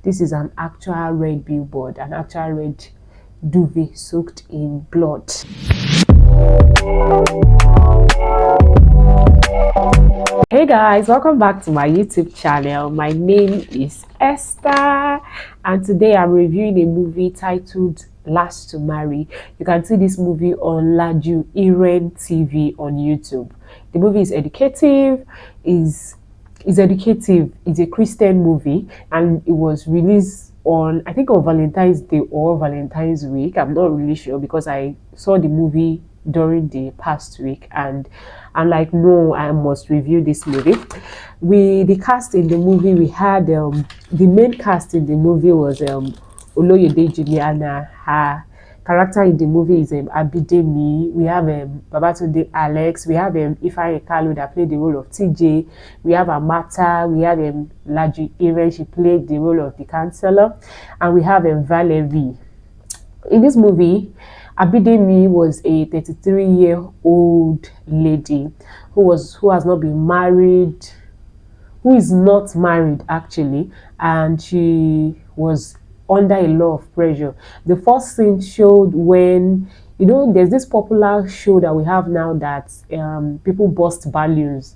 This is an actual red billboard, an actual red duvet soaked in blood. Hey guys, welcome back to my YouTube channel. My name is Esther, and today I'm reviewing a movie titled Last to Marry. You can see this movie on Nigerian TV on YouTube. The movie is educative, is educative. It's a Christian movie, and it was released on, I think, on Valentine's Day or Valentine's Week. I'm not really sure because I saw the movie during the past week, and I'm like, no, I must review this movie. The cast in the movie, we had the main cast in the movie was Oloyede Juliana. Her character in the movie is Abidemi. We have Babatunde Alex. We have Ifeanyi Kalu that played the role of TJ. We have Amata. We have Juliana. She played the role of the counselor, and we have Valerie. In this movie, Abidemi was a 33-year-old lady who has not been married, who is not married actually, and she was under a lot of pressure. The first scene showed when, there's this popular show that we have now that people burst balloons.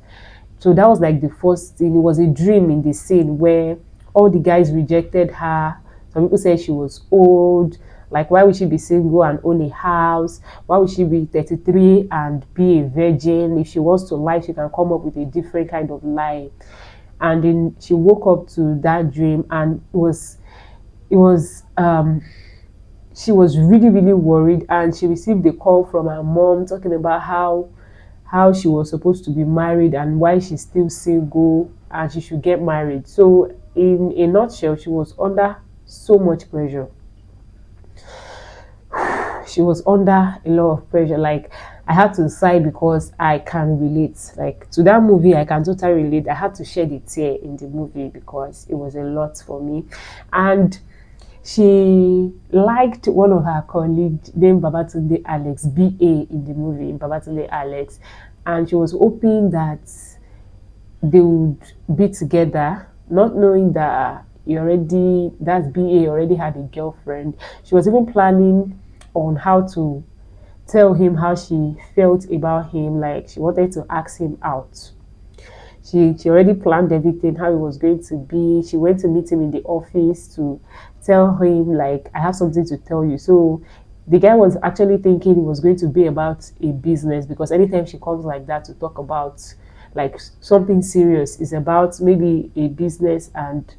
So that was like the first scene. It was a dream in the scene where all the guys rejected her. Some people said she was old. Like, why would she be single and own a house? Why would she be 33 and be a virgin? If she wants to lie, she can come up with a different kind of lie. And then she woke up to that dream, and she was really, really worried, and she received a call from her mom talking about how she was supposed to be married and why she's still single and she should get married. So in a nutshell, she was under so much pressure. She was under a lot of pressure. Like, I had to sigh because I can relate. Like, to that movie, I can totally relate. I had to shed a tear in the movie because it was a lot for me. And she liked one of her colleagues named Babatunde Alex, BA in the movie, Babatunde Alex. And she was hoping that they would be together, not knowing that that BA already had a girlfriend. She was even planning on how to tell him how she felt about him. Like, she wanted to ask him out. She already planned everything, how it was going to be. She went to meet him in the office to tell him, like, I have something to tell you. So the guy was actually thinking it was going to be about a business, because anytime she comes like that to talk about like something serious, is about maybe a business. And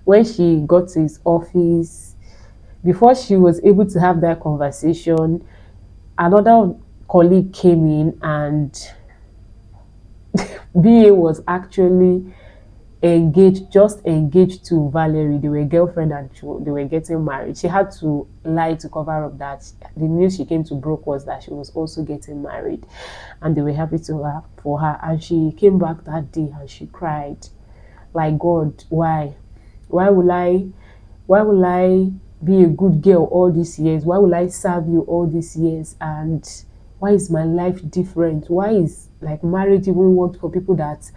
when she got to his office, before she was able to have that conversation, another colleague came in, and BA was actually just engaged to Valerie. They were girlfriend and they were getting married. She had to lie to cover up that the news she came to broke was that she was also getting married, and they were happy for her. And she came back that day and she cried, like, God, why will I be a good girl all these years? Why will I serve you all these years? And why is my life different? Why is like marriage even worked for people that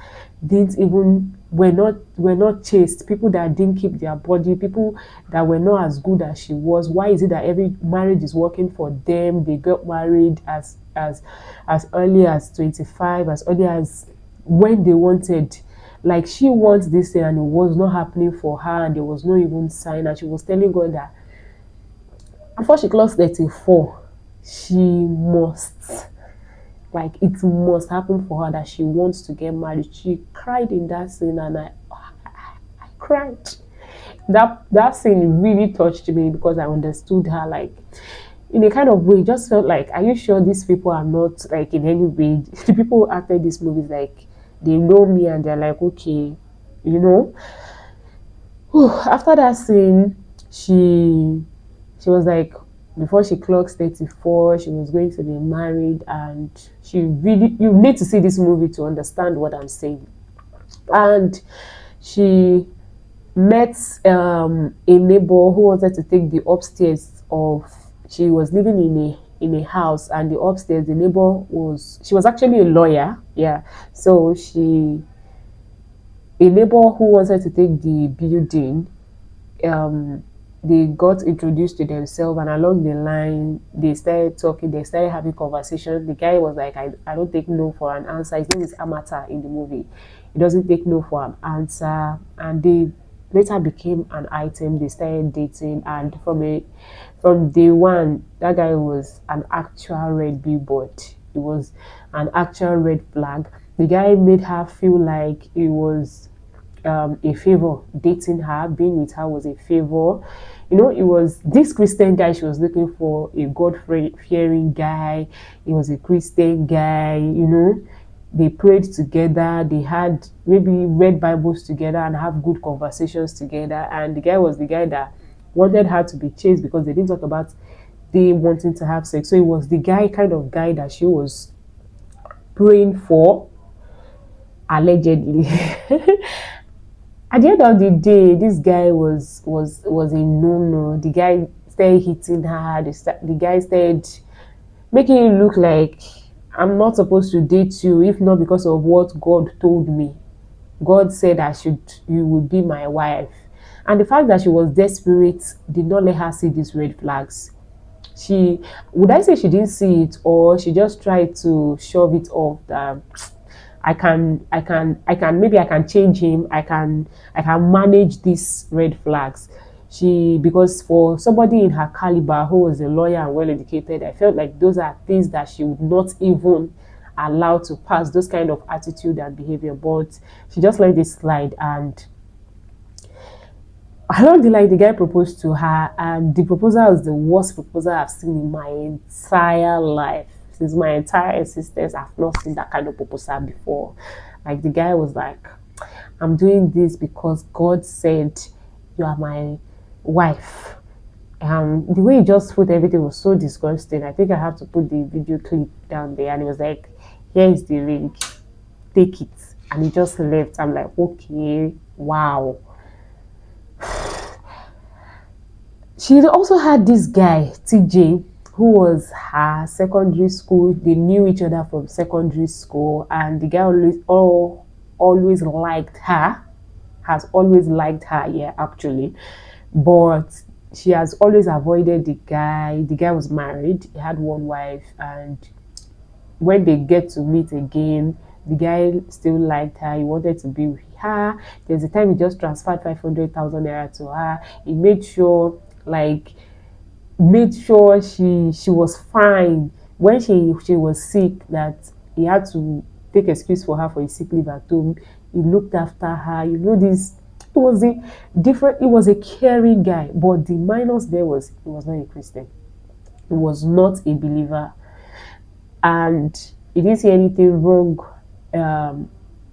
were not chaste, people that didn't keep their body, people that were not as good as she was? Why is it that every marriage is working for them? They got married as early as 25, as early as when they wanted. Like, she wants this thing and it was not happening for her, and there was no even sign. And she was telling God that before she clocks 34, she must, like, it must happen for her that she wants to get married. She cried in that scene, and I cried. That scene really touched me because I understood her, like, in a kind of way. Just felt like, are you sure these people are not, like, in any way, the people who acted this movie, like, they know me and they're like, okay, After that scene, she was like, before she clocks 34, she was going to be married. And you need to see this movie to understand what I'm saying. And she met a neighbor who wanted to take the upstairs of, she was living in a house, and the upstairs, the neighbor she was actually a lawyer. Yeah. So she a neighbor who wanted to take the building, um they got introduced to themselves, and along the line they started talking, they started having conversation. The guy was like, I don't take no for an answer. His name is Amata in the movie. He doesn't take no for an answer, and they later became an item. They started dating, and from day one, that guy was an actual red billboard. It was an actual red flag. The guy made her feel like it was a favor. Dating her, being with her was a favor. It was this Christian guy she was looking for, a God fearing guy. He was a Christian guy. They prayed together, they had maybe read Bibles together and have good conversations together. And the guy was the guy that wanted her to be chased because they didn't talk about they wanting to have sex. So it was the kind of guy that she was praying for, allegedly. At the end of the day, this guy was a no-no. The guy started hitting her. The guy started making it look like, I'm not supposed to date you if not because of what God told me. God said you would be my wife. And the fact that she was desperate did not let her see these red flags. She would I say she didn't see it, or she just tried to shove it off that maybe I can change him. I can manage these red flags. Because for somebody in her caliber who was a lawyer and well educated, I felt like those are things that she would not even allow to pass, those kind of attitude and behavior. But she just let it slide, and I don't feel like the guy proposed to her, and the proposal is the worst proposal I've seen in my entire life. Since my entire existence, I've not seen that kind of proposal before. Like, the guy was like, I'm doing this because God said you are my wife. The way he just put everything was so disgusting. I think I have to put the video clip down there, and he was like, here is the ring, take it. And he just left. I'm like, okay, wow. She also had this guy, TJ, who was her secondary school. They knew each other from secondary school, and the guy always liked her, has always liked her, yeah, actually. But she has always avoided the guy. The guy was married, he had one wife, and when they get to meet again, the guy still liked her. He wanted to be with her. There's a time he just transferred 500,000 naira to her. He made sure she was fine when she was sick, that he had to take excuse for her for his sick leave at home. He looked after her. This it was a caring guy, but the minus there was he was not a Christian. He was not a believer, and he didn't see anything wrong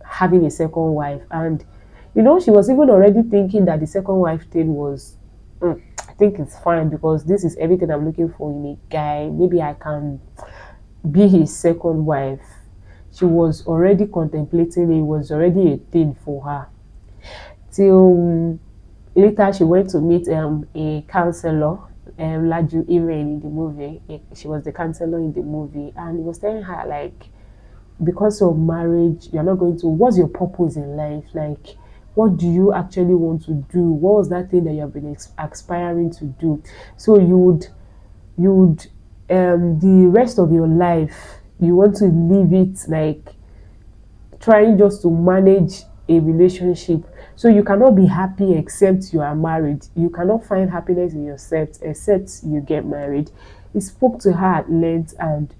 having a second wife. And she was even already thinking that the second wife thing was, I think it's fine because this is everything I'm looking for in a guy. Maybe I can be his second wife. She was already contemplating it. It was already a thing for her. Till later she went to meet a counselor, Laju Iren in the movie. She was the counselor in the movie, and he was telling her, like, because of marriage, you're not going to, what's your purpose in life? Like, what do you actually want to do? What was that thing that you have been aspiring to do? So the rest of your life, you want to live it like trying just to manage a relationship. So you cannot be happy except you are married. You cannot find happiness in yourself except you get married. He spoke to her at length, and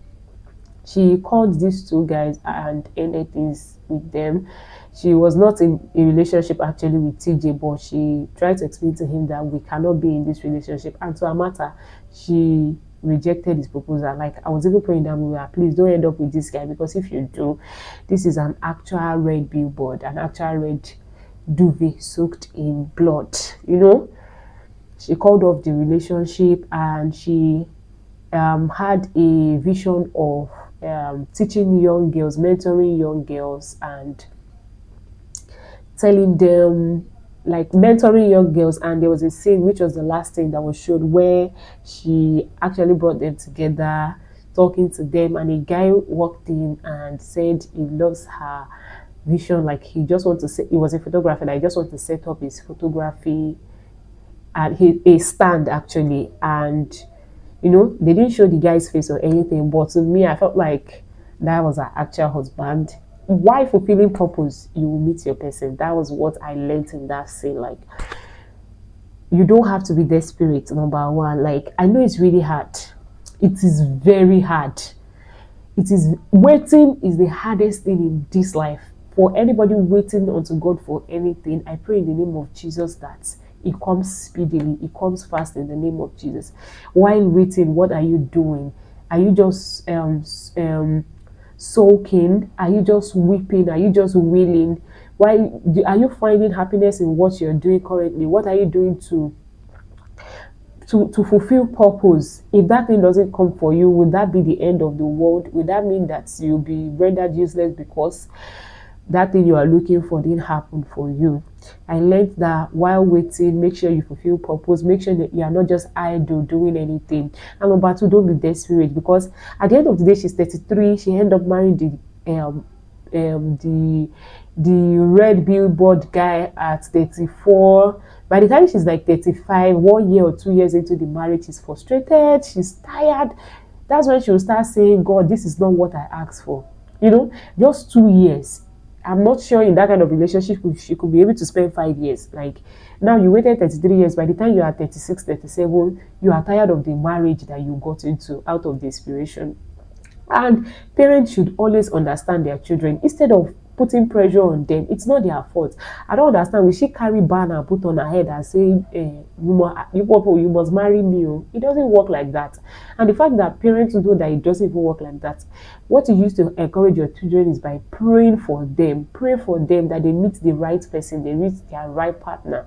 she called these two guys and ended things with them. She was not in a relationship actually with TJ, but she tried to explain to him that we cannot be in this relationship. And to Amata, she rejected his proposal. Like, I was even praying that we were, please don't end up with this guy, because if you do, this is an actual red billboard, an actual red duvet soaked in blood. She called off the relationship, and she had a vision of teaching young girls, mentoring young girls, and telling them, like, mentoring young girls. And there was a scene, which was the last thing that was shown, where she actually brought them together, talking to them, and a guy walked in and said he loves her vision, like he just want to say he was a photographer and I just want to set up his photography at a stand actually. And they didn't show the guy's face or anything, but to me I felt like that was her actual husband. Why fulfilling purpose you will meet your person? That was what I learned in that scene. Like, you don't have to be desperate, number one. Like, I know it's really hard. It is very hard. It is waiting is the hardest thing in this life. For anybody waiting unto God for anything, I pray in the name of Jesus that it comes speedily, it comes fast in the name of Jesus. While waiting, what are you doing? Are you just sulking? Are you just weeping? Are you just wailing? Why are you finding happiness in what you're doing currently? What are you doing to fulfill purpose? If that thing doesn't come for you, would that be the end of the world? Would that mean that you'll be rendered useless because that thing you are looking for didn't happen for you? I learned that while waiting, make sure you fulfill purpose. Make sure that you are not just idle doing anything. And number two, don't be desperate, because at the end of the day, she's 33. She ended up marrying the red billboard guy at 34. By the time she's like 35, 1 year or 2 years into the marriage, she's frustrated, she's tired. That's when she'll start saying, God, this is not what I asked for. Just 2 years. I'm not sure in that kind of relationship she could be able to spend 5 years. Like, now you waited 33 years. By the time you are 36, 37, you are tired of the marriage that you got into out of desperation. And parents should always understand their children instead of putting pressure on them. It's not their fault. I don't understand. Will she carry banner and put on her head and say, you must marry me? Oh? It doesn't work like that. And the fact that parents know that it doesn't even work like that, what you used to encourage your children is by praying for them. Pray for them that they meet the right person, they meet their right partner.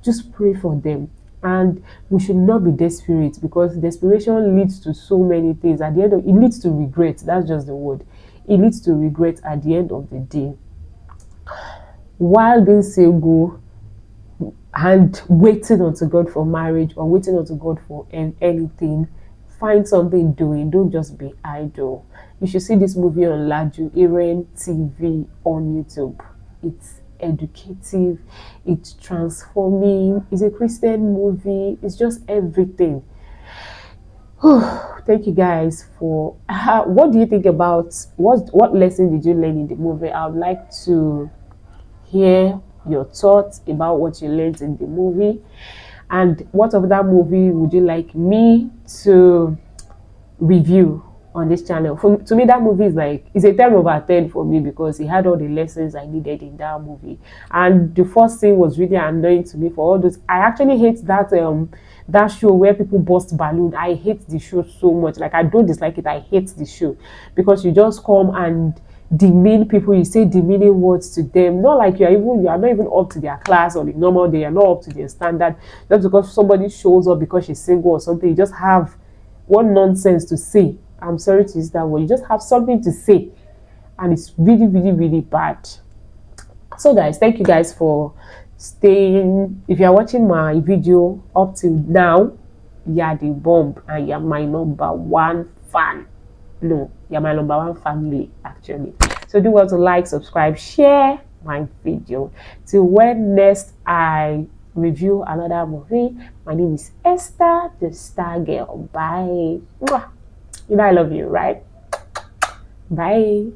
Just pray for them. And we should not be desperate, because desperation leads to so many things. At the end of it, leads to regret. That's just the word. It leads to regret at the end of the day. While being single and waiting unto God for marriage or waiting unto God for anything, find something doing. Don't just be idle. You should see this movie on Nigerian TV on YouTube. It's educative, it's transforming, it's a Christian movie, it's just everything. Thank you guys for what do you think about what lesson did you learn in the movie? I would like to hear your thoughts about what you learned in the movie, and what of that movie would you like me to review on this channel. To me, that movie is a 10/10 for me, because it had all the lessons I needed in that movie. And the first scene was really annoying to me for all those. I actually hate that show where people bust balloon. I hate the show so much. Like, I don't dislike it, I hate the show, because you just come and demean people, you say demeaning words to them, not like you are not even up to their class or the normal day, you're not up to their standard. Just because somebody shows up because she's single or something, you just have one nonsense to say. I'm sorry to use that word. You just have something to say, and it's really, really, really bad. So guys, thank you guys for staying. If you are watching my video up till now, you're the bomb, and you're my number one fan. No, you're my number one family, actually. So do well to like, subscribe, share my video. Till when next I review another movie. My name is Esther, the Star Girl. Bye. Mwah. I love you, right? Bye.